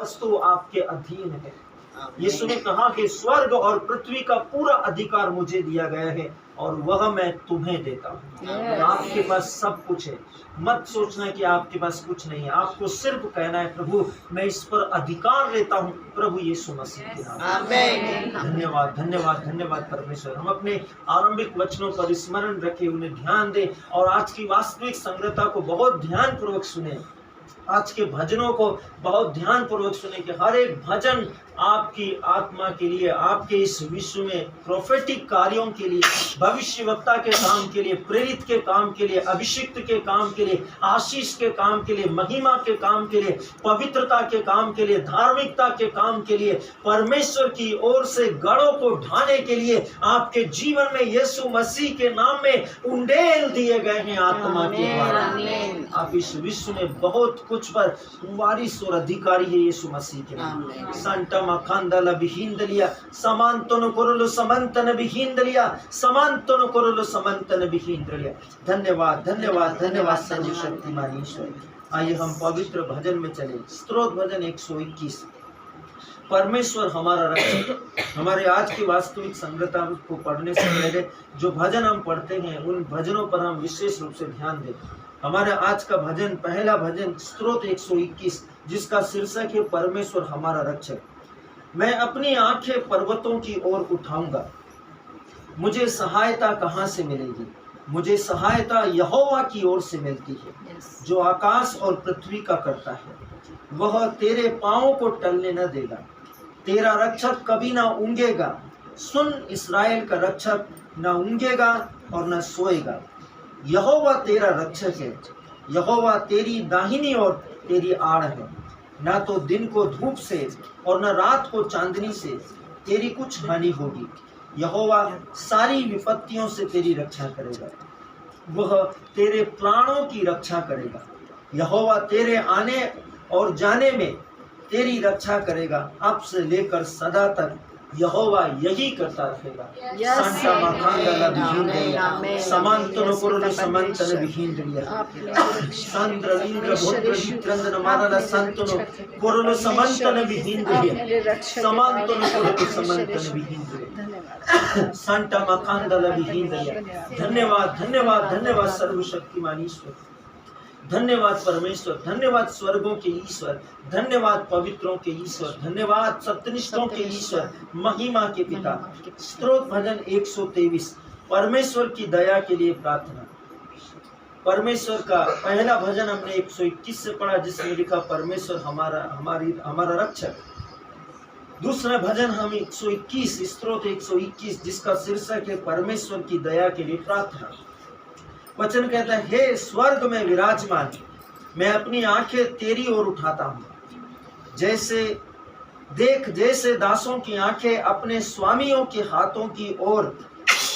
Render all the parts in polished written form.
वस्तु आपके अधीन है। यीशु ने कहा कि स्वर्ग और पृथ्वी का पूरा अधिकार मुझे दिया गया है और वह मैं तुम्हें देता हूँ। आपके पास सब कुछ है। मत सोचना कि आपके पास कुछ नहीं है। आपको सिर्फ कहना है, प्रभु मैं इस पर अधिकार लेता हूँ, प्रभु यीशु मसीह के नाम में। धन्यवाद धन्यवाद धन्यवाद परमेश्वर। हम अपने आरंभिक वचनों पर स्मरण रखें, उन्हें ध्यान दें और आज की वास्तविक संगतता को बहुत ध्यान पूर्वक सुने। आज के भजनों को बहुत ध्यान पूर्वक सुने कि हर एक भजन आपकी आत्मा के लिए, आपके इस विश्व में प्रोफेटिक कार्यों के लिए, भविष्यवक्ता के काम के लिए, प्रेरित के काम के लिए, अभिषिक्त के काम के लिए, आशीष के काम के लिए, महिमा के काम के लिए, पवित्रता के काम के लिए, धार्मिकता के काम के लिए, परमेश्वर की ओर से गढ़ों को ढाने के लिए आपके जीवन में यीशु मसीह के नाम में उंडेल दिए गए हैं आत्मा के द्वारा। आप इस विश्व में बहुत कुछ पर वारिस और अधिकारी है यीशु मसीह के नाम में। संता मखांदल बिहिंदलिया समांतन कोरलो समंतन बिहिंदलिया समांतन कोरलो समंतन बिहिंदलिया। धन्यवाद धन्यवाद धन्यवाद सर्वशक्तिमान ईश्वर। आइए हम पवित्र भजन में चले। स्तोत्र भजन 121। परमेश्वर हमारा रक्षक। हमारे आज की वास्तविक संगतता को पढ़ने से पहले जो भजन हम पढ़ते हैं उन भजनों पर हम विशेष रूप से ध्यान दें। हमारे आज का भजन, पहला भजन स्तोत्र 121, जिसका शीर्षक है परमेश्वर हमारा रक्षक। मैं अपनी आंखें पर्वतों की ओर उठाऊंगा, मुझे सहायता कहाँ से मिलेगी? मुझे सहायता यहोवा की ओर से मिलती है, जो आकाश और पृथ्वी का करता है। वह तेरे पांवों को टलने न देगा, तेरा रक्षक कभी ना ऊँघेगा। सुन, इस्राएल का रक्षक न ऊँघेगा और न सोएगा। यहोवा तेरा रक्षक है, यहोवा तेरी दाहिनी और तेरी आड़ है। ना तो दिन को धूप से और न रात को चांदनी से तेरी कुछ हानि होगी। यहोवा सारी विपत्तियों से तेरी रक्षा करेगा, वह तेरे प्राणों की रक्षा करेगा। यहोवा तेरे आने और जाने में तेरी रक्षा करेगा, अब से लेकर सदा तक यहोवा यही करता रहेगा। संता मखांदला बिहिंदलिया समांतन कोरलो समंतन बिहिंदलिया संद्रलिंद्र भोद्रजित्रंदन मारला संतनो कोरलो समंतन बिहिंदलिया समांतन कोरलो समंतन बिहिंदलिया संता मखांदला बिहिंदलिया। धन्यवाद धन्यवाद धन्यवाद सर्वशक्तिमान ईश्वर। धन्यवाद परमेश्वर, धन्यवाद स्वर्गों के ईश्वर, धन्यवाद पवित्रों के ईश्वर, धन्यवाद सत्यनिष्ठों के ईश्वर, महिमा के पिता। स्तोत्र भजन 123। परमेश्वर की दया के लिए प्रार्थना। परमेश्वर का पहला भजन हमने 121 से पढ़ा, जिसमें लिखा परमेश्वर हमारा रक्षक। दूसरा भजन हम 121, स्तोत्र 121, जिसका शीर्षक है परमेश्वर की दया के लिए प्रार्थना। वचन कहता है, हे स्वर्ग में विराजमान, मैं अपनी आंखें तेरी ओर उठाता हूँ। जैसे दासों की आंखें अपने स्वामियों के हाथों की ओर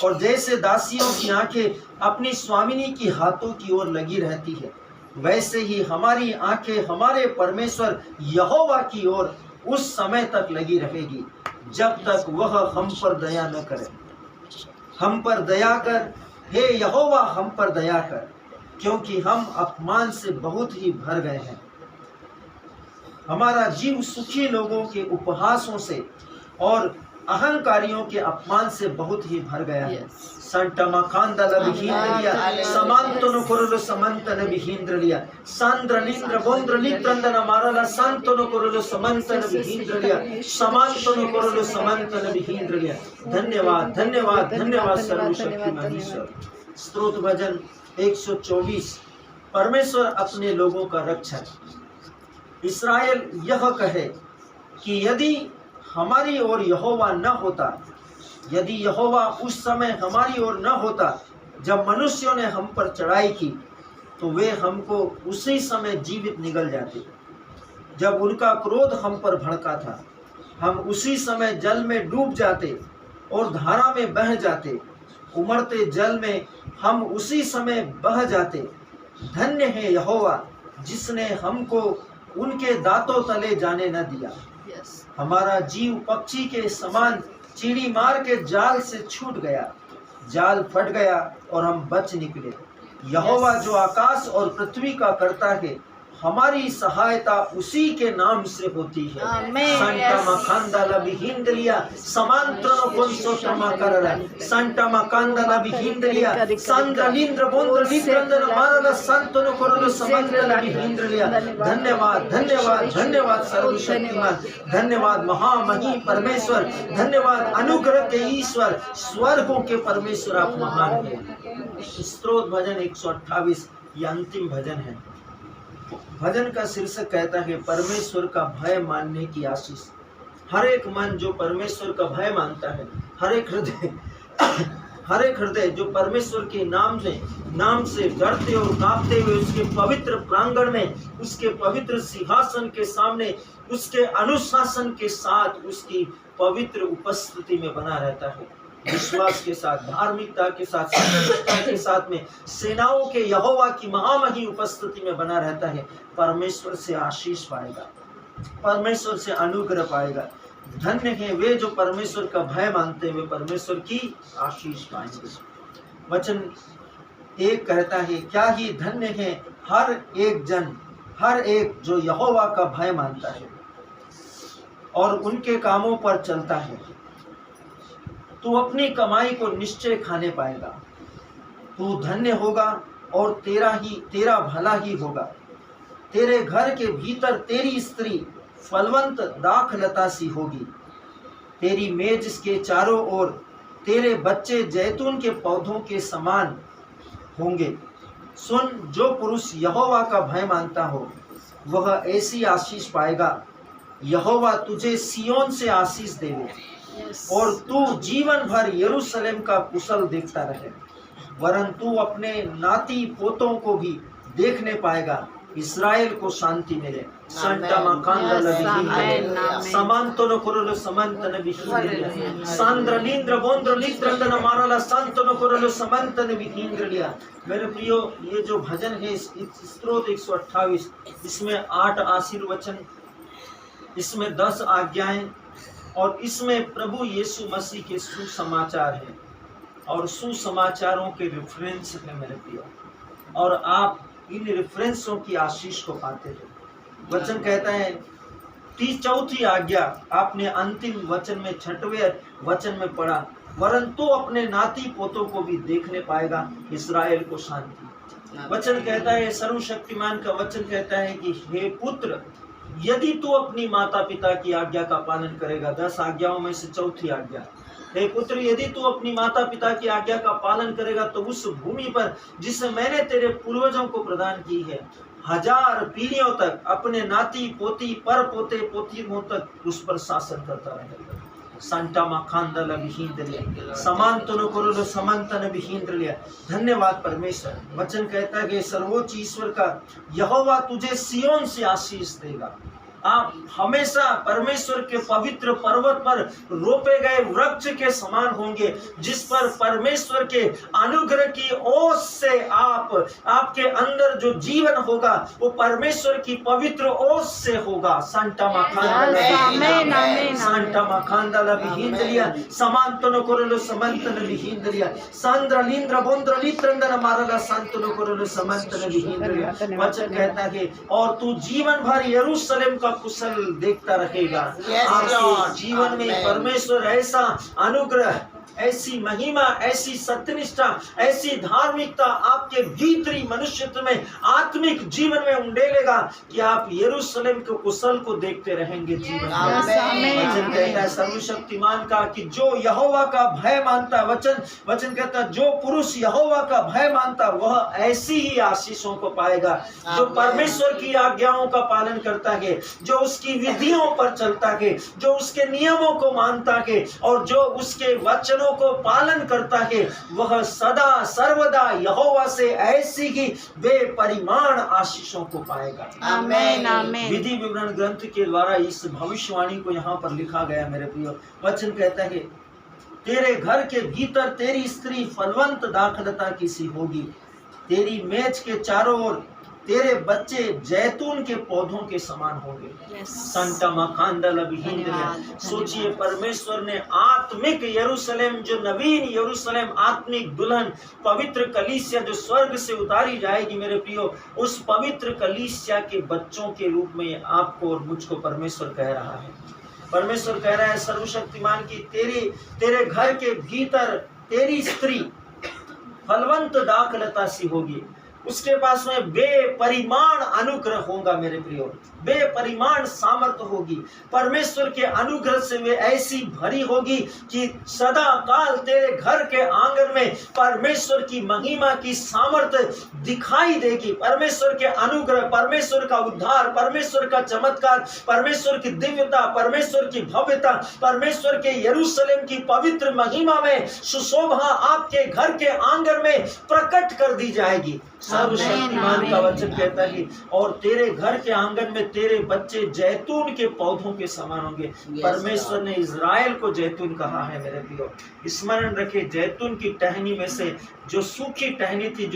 और जैसे दासियों की आंखें अपनी स्वामिनी की हाथों की ओर लगी रहती है, वैसे ही हमारी आंखें हमारे परमेश्वर यहोवा की ओर उस समय तक लगी रहेगी जब तक वह हम पर दया न करे। हम पर दया कर, हे यहोवा हम पर दया कर, क्योंकि हम अपमान से बहुत ही भर गए हैं। हमारा जीव सुखी लोगों के उपहासों से और अहंकारियों के अपमान से बहुत ही भर गया है। संता मखांदला बिहिंदलिया समांतन कोरलो समंतन बिहिंदलिया सांद्रलिंद्र बोंद्रलित्रंदन मारला सांतन कोरलो समंतन बिहिंदलिया समांतन कोरलो समंतन बिहिंदलिया। धन्यवाद धन्यवाद धन्यवाद सर्वशक्तिमान ईश्वर। स्तोत्र भजन 124। परमेश्वर अपने लोगों का रक्षक। इस्राएल यह कहे कि यदि हमारी ओर यहोवा न होता, यदि यहोवा उस समय हमारी ओर न होता जब मनुष्यों ने हम पर चढ़ाई की, तो वे हमको उसी समय जीवित निगल जाते। जब उनका क्रोध हम पर भड़का था, हम उसी समय जल में डूब जाते और धारा में बह जाते। उमड़ते जल में हम उसी समय बह जाते। धन्य है यहोवा, जिसने हमको उनके दांतों तले जाने न दिया। हमारा जीव पक्षी के समान चींटी मार के जाल से छूट गया। जाल फट गया और हम बच निकले। यहोवा जो आकाश और पृथ्वी का करता है, हमारी सहायता उसी के नाम से होती है। संटा मकांदा लबिहिंदलिया समांतरनो कोंसोटमा करला संटा मकांदा लबिहिंदलिया संद्रलिंद्र बोंद्र लित्रंदन मारला संतनो कोरलो समांतर लबिहिंदलिया। धन्यवाद धन्यवाद धन्यवाद सर्वशक्तिमान, धन्यवाद महामहिम परमेश्वर, धन्यवाद अनुग्रह के ईश्वर, स्वर्गों के परमेश्वर, आप महान हैं। स्तोत्र भजन 128 ये अंतिम भजन है। भजन का शीर्षक कहता है परमेश्वर का भय मानने की आशीष। हर एक मन जो परमेश्वर का भय मानता है, हर एक हृदय जो परमेश्वर के नाम से डरते और कांपते हुए उसके पवित्र प्रांगण में, उसके पवित्र सिंहासन के सामने, उसके अनुशासन के साथ, उसकी पवित्र उपस्थिति में बना रहता है, विश्वास के साथ, धार्मिकता के साथ, सत्यता के साथ में, सेनाओं के यहोवा की महामहिम उपस्थिति में बना रहता है, परमेश्वर से आशीष पाएगा, परमेश्वर से अनुग्रह पाएगा। धन्य है वे जो परमेश्वर का भय मानते हुए परमेश्वर की आशीष पाएंगे। वचन 1 कहता है, क्या ही धन्य है हर एक जन, हर एक जो यहोवा का भय मानता है और उनके कामों पर चलता है। तू अपनी कमाई को निश्चय खाने पाएगा, तू धन्य होगा और तेरा भला ही होगा। तेरे घर के भीतर तेरी स्त्री फलवंत दाखलता सी होगी, तेरी मेज के चारों ओर तेरे बच्चे जैतून के पौधों के समान होंगे। सुन, जो पुरुष यहोवा का भय मानता हो वह ऐसी आशीष पाएगा। यहोवा तुझे सियोन से आशीष देवे और तू जीवन भर यरूशलेम का कुशल देखता रहे, वरन तू अपने नाती पोतों को भी देखने पाएगा। इस्राएल को शांति मिले। संटा मकांदा लबिहिंदलिया समांतनो कोरलो समंतन बिहिंदलिया सांद्रलिंद्र बोंद्र लित्रंदन मारला संतनो कोरलो समंतन बिहिंदलिया। मेरे प्रियो, ये जो भजन है स्तोत्र 128, इसमें 8 आशीर्वचन, इसमें 10 आज्ञाएं और इसमें प्रभु यीशु मसीह के सुसमाचार है और सुसमाचारों के रेफरेंस है मेरे प्रियो, और आप इन रेफरेंसों की आशीष को पाते हैं। वचन कहता है 34 आज्ञा आपने अंतिम वचन में 6वें वचन में पढ़ा, वरन तो अपने नाती पोतों को भी देखने पाएगा, इस्राएल को शांति। वचन कहता है, सर्वशक्तिमान का वचन कहता है कि हे पुत्र, यदि तू अपनी माता पिता की आज्ञा का पालन करेगा, 10 आज्ञाओं में से 4थी आज्ञा, हे पुत्र यदि तू अपनी माता पिता की आज्ञा का पालन करेगा तो उस भूमि पर जिसे मैंने तेरे पूर्वजों को प्रदान की है, 1000 पीढ़ियों तक अपने नाती पोती पर पोते पोतियों तक उस पर शासन करता रहेगा। संटा मकांदा लबिहिंदलिया समांतनो कोरलो समंतन बिहिंदलिया। धन्यवाद परमेश्वर। वचन कहता है कि सर्वोच्च ईश्वर का यहोवा तुझे सियोन से आशीष देगा। आप हमेशा परमेश्वर के पवित्र पर्वत पर रोपे गए वृक्ष के समान होंगे, जिस पर परमेश्वर के अनुग्रह की ओस से आपके अंदर जो जीवन होगा वो परमेश्वर की पवित्र ओस से होगा। संटा मकांदा लबिहिंदलिया समांतनो कोरलो समंतन बिहिंदलिया सांद्रलिंद्र बोंद्र लित्रंदन मारला संतनो कोरलो समंतन बिहिंदलिया। वचन कहता है, और तू जीवन भर यरूशलेम का कुशल देखता रहेगा। आपके जीवन में परमेश्वर ऐसा अनुग्रह, ऐसी महिमा, ऐसी सत्यनिष्ठा, ऐसी धार्मिकता आपके भीतरी मनुष्यत्व में, आत्मिक जीवन में उंडेलेगा कि आप यरूशलेम के कुशल को देखते रहेंगे जीवन में। वचन कहता है सर्वशक्तिमान का कि जो यहोवा का भय मानता, वचन कहता है जो पुरुष यहोवा का भय मानता वह ऐसी ही आशीषों को पाएगा। जो परमेश्वर की आज्ञाओं का पालन करता है, जो उसकी विधियों पर चलता है, जो उसके नियमों को मानता है और जो उसके वचनों को पालन करता है, वह सदा सर्वदा यहोवा से ऐसी ही बेपरिमाण आशीषों को पाएगा। आमीन आमीन। विधि विवरण ग्रंथ के द्वारा इस भविष्यवाणी को यहाँ पर लिखा गया मेरे प्रियो। वचन कहता है, तेरे घर के भीतर तेरी स्त्री फलवंत दाखलता की सी होगी, तेरी मेज के चारों ओर तेरे बच्चे जैतून के पौधों के समान होंगे। संता मकांदल अभिहिंद में सोचिए, परमेश्वर ने आत्मिक यरूशलेम, जो नवीन यरूशलेम, आत्मिक दुल्हन, पवित्र कलीसिया जो स्वर्ग से उतारी जाएगी मेरे प्रियो, उस पवित्र कलीसिया के बच्चों के रूप में आपको और मुझको परमेश्वर कह रहा है। परमेश्वर कह रहा है सर्वशक्तिमान की तेरे घर के भीतर तेरी स्त्री फलवंत दाखलता सी होगी, उसके पास में बेपरिमाण अनुग्रह होगा मेरे प्रियो, बेपरिमाण सामर्थ्य होगी। परमेश्वर के अनुग्रह से वे ऐसी भरी होगी कि सदा काल तेरे घर के आंगन में परमेश्वर की महिमा की सामर्थ्य दिखाई देगी। परमेश्वर के अनुग्रह, परमेश्वर का उद्धार, परमेश्वर का चमत्कार, परमेश्वर की दिव्यता, परमेश्वर की भव्यता, परमेश्वर के यरूशलेम की पवित्र महिमा में सुशोभा आपके घर के आंगन में प्रकट कर दी जाएगी। सर्वशक्तिमान का वचन कहता है और तेरे घर के आंगन में तेरे बच्चे जैतून के पौधों के समान होंगे। परमेश्वर ने इज़राइल को जैतून कहा है मेरे प्रियो। स्मरण रखे, जैतून की टहनी में से जो सूखी टहनी थी, जो